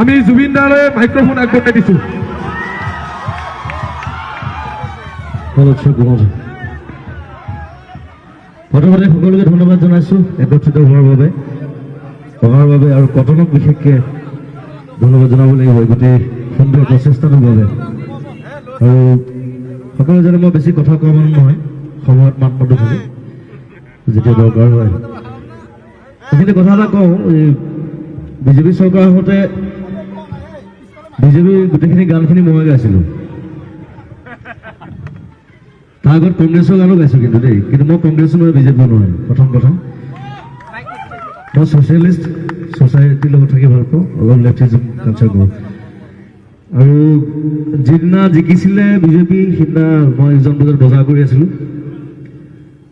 আমি জুবিন দালৈ মাইক্ৰফোন আগবঢ়াই দিছোঁ। প্ৰথমতে সকলোকে ধন্যবাদ জনাইছোঁ একত্ৰিত হোৱাৰ বাবে, অহাৰ বাবে, আৰু কটনক বিশেষকৈ ধন্যবাদ জনাব লাগিব গোটেই সুন্দৰ প্ৰচেষ্টাটোৰ বাবে। আৰু সকলো যেনে মই বেছি কথা কোৱা মানুহ নহয়, সময়ত মাত মাতো খালি যেতিয়া দৰকাৰ হয়। সেইখিনি কথা এটা কওঁ, এই বিজেপি চৰকাৰ হওঁতে বিজেপিৰ গোটেইখিনি গানখিনি মই গাইছিলোঁ। তাৰ আগত কংগ্ৰেছৰ গানো গাইছোঁ কিন্তু দেই, কিন্তু মই কংগ্ৰেছো নহয় বিজেপিও নহয়। প্ৰথম কথা মই ছ'চিয়েলিষ্ট, ছ'চাইটিৰ লগত থাকি ভাল পাওঁ, অলপ লেফটিজম কালচাৰ কৰোঁ। আৰু যিদিনা জিকিছিলে বিজেপি, সিদিনা মই 1 বজাত বজাৰ কৰি আছিলোঁ।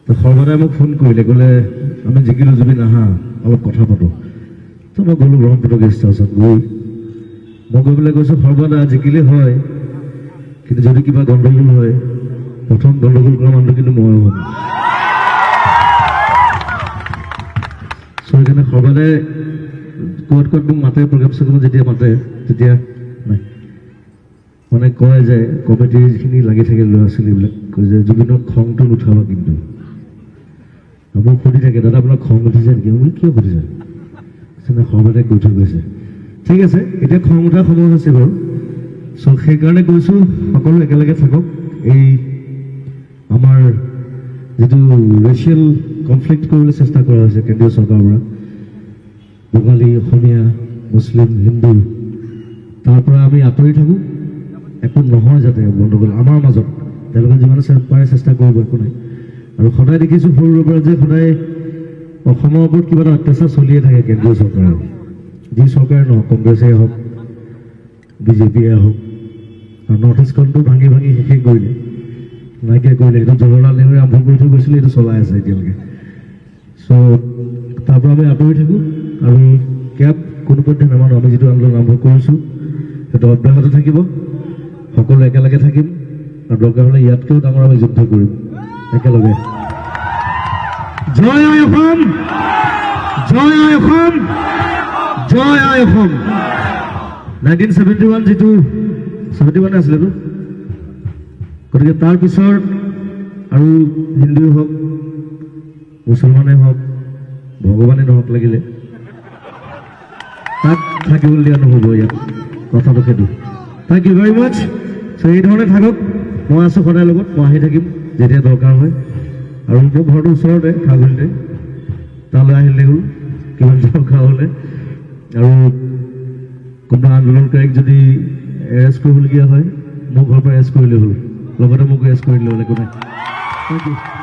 তো সৰ্বদাই মোক ফোন কৰিলে, ক'লে আমি জিকিলোঁ জুবিন আহা অলপ কথা পাতোঁ। তো মই গ'লোঁ ব্ৰহ্মপুত্ৰ গেষ্ট হাউচত। মই গৈ পেলাই কৈছোঁ, সৰ্বদা জিকিলে হয়, কিন্তু যদি কিবা গণ্ডগোল হয়, প্ৰথম গণ্ডগোল কৰা মানুহটো কিন্তু মই হ'ম। সেইকাৰণে সৰ্বদাই ক'ত মোক মাতে, প্ৰগ্ৰাম চগ্ৰাম যেতিয়া মাতে তেতিয়া নাই মানে কয় যে কমিটিৰ যিখিনি লাগি থাকে ল'ৰা ছোৱালীবিলাক কয় যে জুবিনক খংটো নুঠাবা। কিন্তু মোক সুধি থাকে, দাদা আপোনাৰ খং উঠিছে নেকি? মই কিয় সুধিছে? সৰ্বদাই কৈ থৈ গৈছে। ঠিক আছে, এতিয়া খং উঠাৰ সময় হৈছে বাৰু। চ' সেইকাৰণে কৈছোঁ সকলো একেলগে থাকক। এই আমাৰ যিটো ৰেচিয়েল কনফ্লিক্ট কৰিবলৈ চেষ্টা কৰা হৈছে কেন্দ্ৰীয় চৰকাৰৰ পৰা, বঙালী, অসমীয়া, মুছলিম, হিন্দু, তাৰ পৰা আমি আঁতৰি থাকোঁ। একো নহয় যাতে গণ্ডগোল আমাৰ মাজত, তেওঁলোকে যিমানে পাৰে চেষ্টা কৰিব, একো নাই। আৰু সদায় দেখিছোঁ সৰুৰে পৰা যে সদায় অসমৰ ওপৰত কিবা এটা অত্যাচাৰ চলিয়ে থাকে কেন্দ্ৰীয় চৰকাৰৰ, যি চৰকাৰে নহওক, কংগ্ৰেছেই হওক, বিজেপিয়ে হওক। আৰু নৰ্থ ইষ্টখনটো ভাঙি ভাঙি শেষেই কৰিলে, নাইকিয়া কৰিলে। এইটো জৱাহৰলাল নেহৰুৱে আৰম্ভ কৰি থৈ গৈছিলে, এইটো চলাই আছে এতিয়ালৈকে। চ' তাৰ পৰা আমি আঁতৰি থাকোঁ আৰু কেব কোনোপধ্যে নামানো। আমি যিটো আন্দোলন আৰম্ভ কৰিছোঁ সেইটো অব্যাহত থাকিব। সকলো একেলগে থাকিম, আৰু দৰকাৰ হ'লে ইয়াতকৈও ডাঙৰ আমি যুদ্ধ কৰিম একেলগে। জয় আই অসম, জয় আই অসম, জয় আই অসম। 1971 যিটো 71 আছিলেতো, গতিকে তাৰপিছত আৰু হিন্দুৱে হওক, মুছলমানেই হওক, ভগৱানে নহওক, লাগিলে তাক থাকিবলৈ দিয়া নহ'ব ইয়াত। কথাটো সেইটো। থেংক ইউ ভেৰি মাছ। চ' এই ধৰণে থাকক, মই আছোঁ সদায় লগত, মই আহি থাকিম যেতিয়া দৰকাৰ হয়। আৰু মোৰ ঘৰটো ওচৰতে খাগুলিতে, তালৈ আহিলে হ'ল কিমান দৰকাৰ হ'লে। আৰু কোনোবা আন্দোলনকাৰীক যদি এৰেষ্ট কৰিবলগীয়া হয়, মোৰ ঘৰৰ পৰা এৰেষ্ট কৰিলে হ'ল, লগতে মোক এৰেষ্ট কৰি দিলে হ'ল, একো নাই। Thank U.